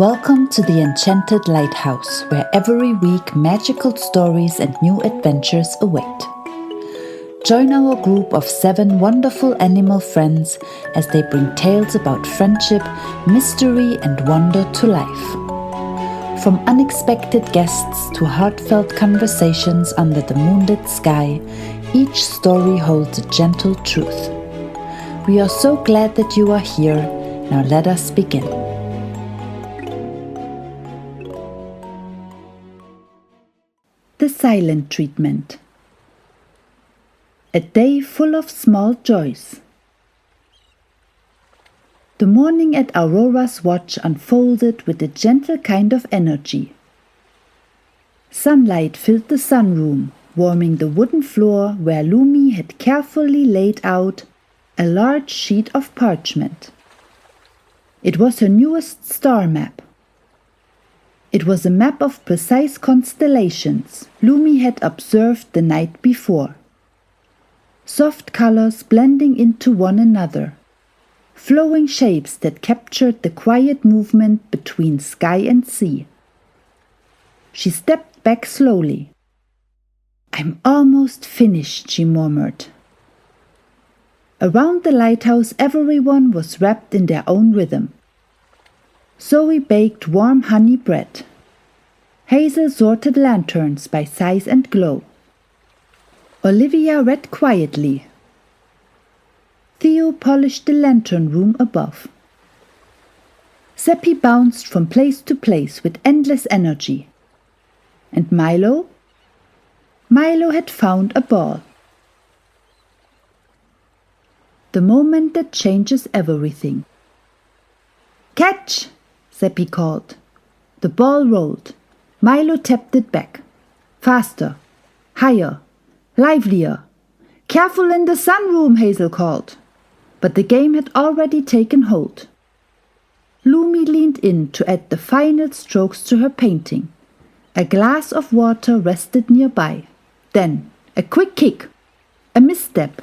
Welcome to the Enchanted Lighthouse, where every week magical stories and new adventures await. Join our group of 7 wonderful animal friends as they bring tales about friendship, mystery, and wonder to life. From unexpected guests to heartfelt conversations under the moonlit sky, each story holds a gentle truth. We are so glad that you are here. Now let us begin. The silent treatment. A day full of small joys. The morning at Aurora's watch unfolded with a gentle kind of energy. Sunlight filled the sunroom, warming the wooden floor where Lumi had carefully laid out a large sheet of parchment. It was her newest star map. It was a map of precise constellations Lumi had observed the night before. Soft colors blending into one another, flowing shapes that captured the quiet movement between sky and sea. She stepped back slowly. "I'm almost finished," she murmured. Around the lighthouse everyone was wrapped in their own rhythm. Zoe baked warm honey bread. Hazel sorted lanterns by size and glow. Olivia read quietly. Theo polished the lantern room above. Seppi bounced from place to place with endless energy. And Milo? Milo had found a ball. The moment that changes everything. "Catch!" Seppi called. The ball rolled. Milo tapped it back. Faster, higher, livelier. "Careful in the sunroom," Hazel called. But the game had already taken hold. Lumi leaned in to add the final strokes to her painting. A glass of water rested nearby. Then, a quick kick. A misstep.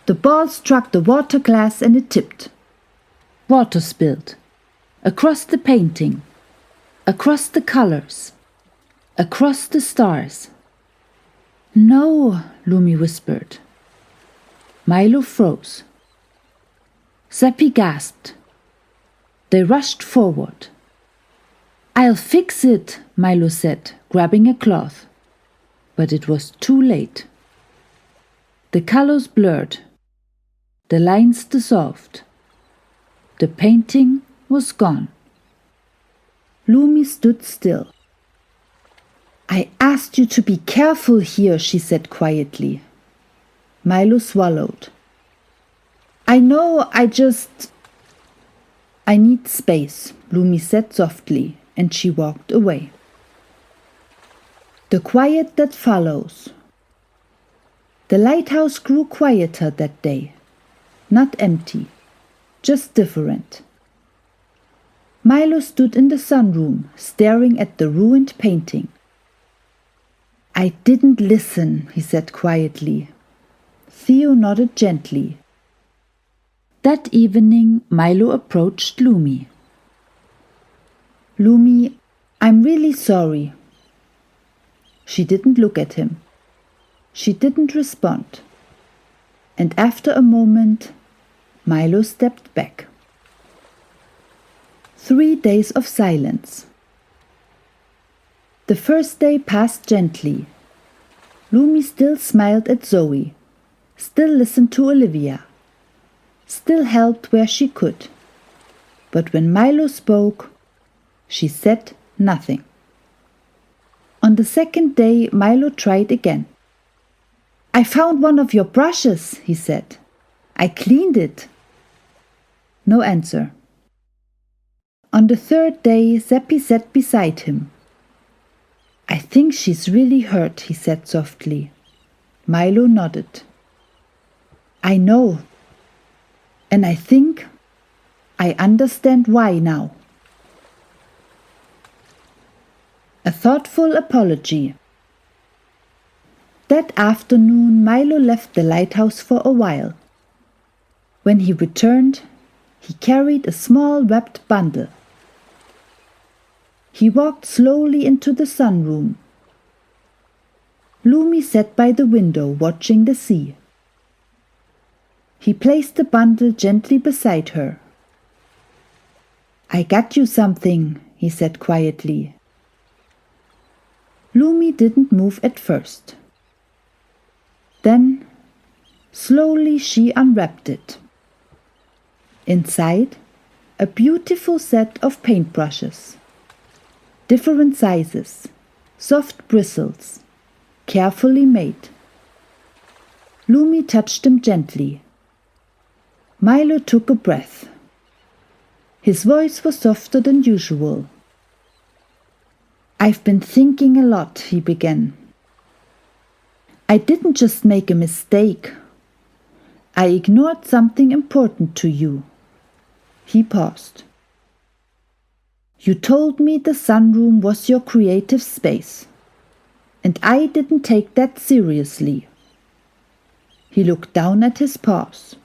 The ball struck the water glass and it tipped. Water spilled. Across the painting. Across the colors. Across the stars. "No," Lumi whispered. Milo froze. Seppi gasped. They rushed forward. "I'll fix it," Milo said, grabbing a cloth. But it was too late. The colors blurred. The lines dissolved. The painting was gone. Lumi stood still. "I asked you to be careful here," she said quietly. Milo swallowed. "I know, I need space," Lumi said softly, and she walked away. The quiet that follows. The lighthouse grew quieter that day. Not empty, just different. Milo stood in the sunroom, staring at the ruined painting. "I didn't listen," he said quietly. Theo nodded gently. That evening, Milo approached Lumi. "Lumi, I'm really sorry." She didn't look at him. She didn't respond. And after a moment, Milo stepped back. 3 days of silence. The first day passed gently. Lumi still smiled at Zoe, still listened to Olivia, still helped where she could. But when Milo spoke, she said nothing. On the second day, Milo tried again. "I found one of your brushes," he said. "I cleaned it." No answer. On the third day, Seppi sat beside him. "I think she's really hurt," he said softly. Milo nodded. "I know. And I think I understand why now." A thoughtful apology. That afternoon, Milo left the lighthouse for a while. When he returned, he carried a small wrapped bundle. He walked slowly into the sunroom. Lumi sat by the window watching the sea. He placed the bundle gently beside her. "I got you something," he said quietly. Lumi didn't move at first. Then, slowly she unwrapped it. Inside, a beautiful set of paintbrushes. Different sizes, soft bristles, carefully made. Lumi touched them gently. Milo took a breath. His voice was softer than usual. "I've been thinking a lot," he began. "I didn't just make a mistake. I ignored something important to you." He paused. "You told me the sunroom was your creative space, and I didn't take that seriously." He looked down at his paws.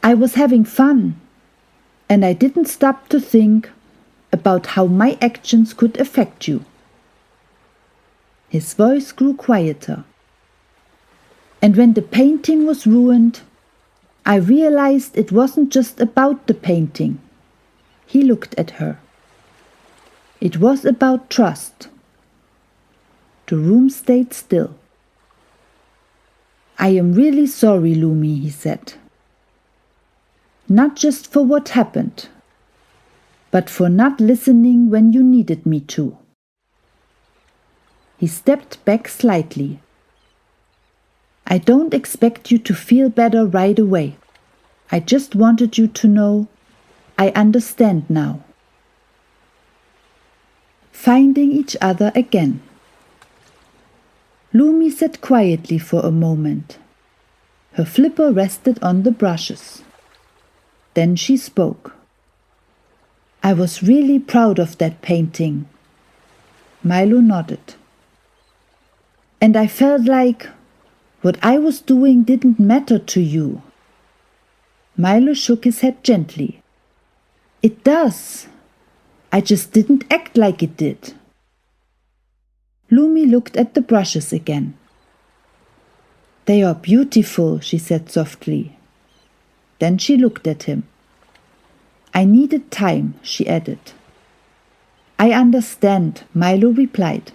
"I was having fun, and I didn't stop to think about how my actions could affect you." His voice grew quieter. "And when the painting was ruined, I realized it wasn't just about the painting." He looked at her. "It was about trust." The room stayed still. "I am really sorry, Lumi," he said. "Not just for what happened, but for not listening when you needed me to." He stepped back slightly. "I don't expect you to feel better right away. I just wanted you to know I understand now." Finding each other again. Lumi sat quietly for a moment. Her flipper rested on the brushes. Then she spoke. "I was really proud of that painting." Milo nodded. "And I felt like what I was doing didn't matter to you." Milo shook his head gently. "It does. I just didn't act like it did." Lumi looked at the brushes again. "They are beautiful," she said softly. Then she looked at him. "I needed time," she added. "I understand," Milo replied.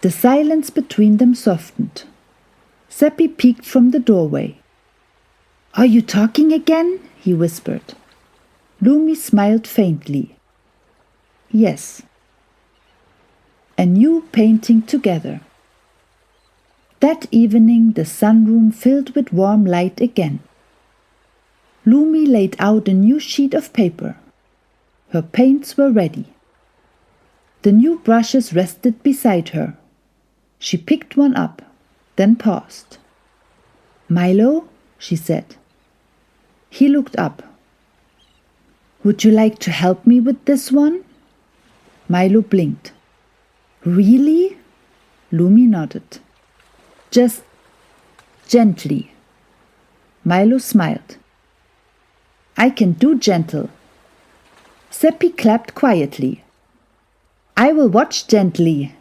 The silence between them softened. Seppi peeked from the doorway. "Are you talking again?" he whispered. Lumi smiled faintly. "Yes." A new painting together. That evening the sunroom filled with warm light again. Lumi laid out a new sheet of paper. Her paints were ready. The new brushes rested beside her. She picked one up, then paused. "Milo?" she said. He looked up. "Would you like to help me with this one?" Milo blinked. "Really?" Lumi nodded. "Just gently." Milo smiled. "I can do gentle." Seppi clapped quietly. "I will watch gently."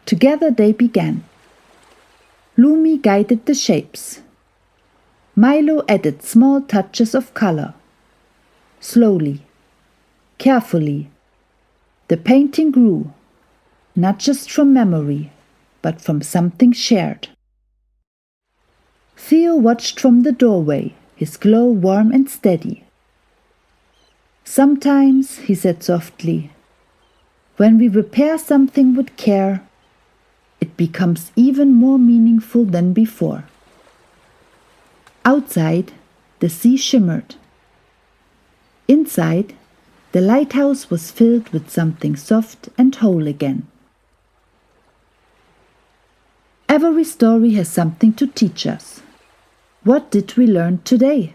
Together they began. Lumi guided the shapes. Milo added small touches of color. Slowly, carefully, the painting grew, not just from memory, but from something shared. Theo watched from the doorway, his glow warm and steady. "Sometimes," he said softly, "when we repair something with care, it becomes even more meaningful than before." Outside, the sea shimmered. Inside, the lighthouse was filled with something soft and whole again. Every story has something to teach us. What did we learn today?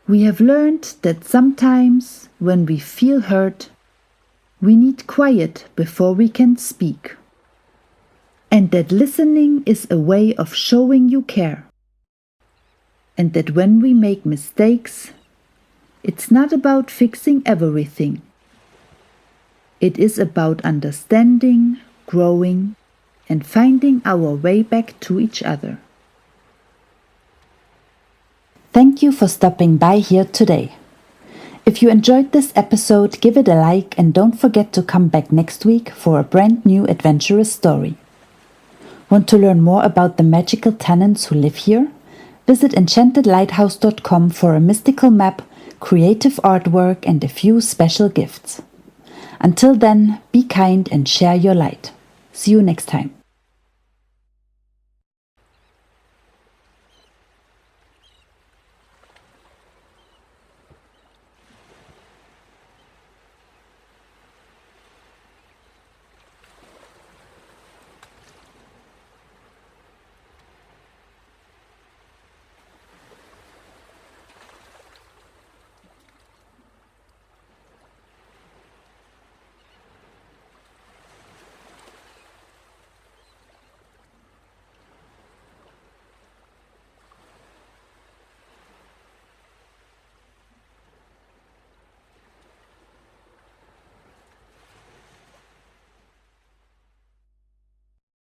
We have learned that sometimes when we feel hurt, we need quiet before we can speak. And that listening is a way of showing you care. And that when we make mistakes, It's not about fixing everything. It is about understanding, growing, and finding our way back to each other. Thank you for stopping by here today. If you enjoyed this episode, give it a like and don't forget to come back next week for a brand new adventurous story. Want to learn more about the magical tenants who live here? Visit enchantedlighthouse.com for a mystical map, creative artwork, and a few special gifts. Until then, be kind and share your light. See you next time.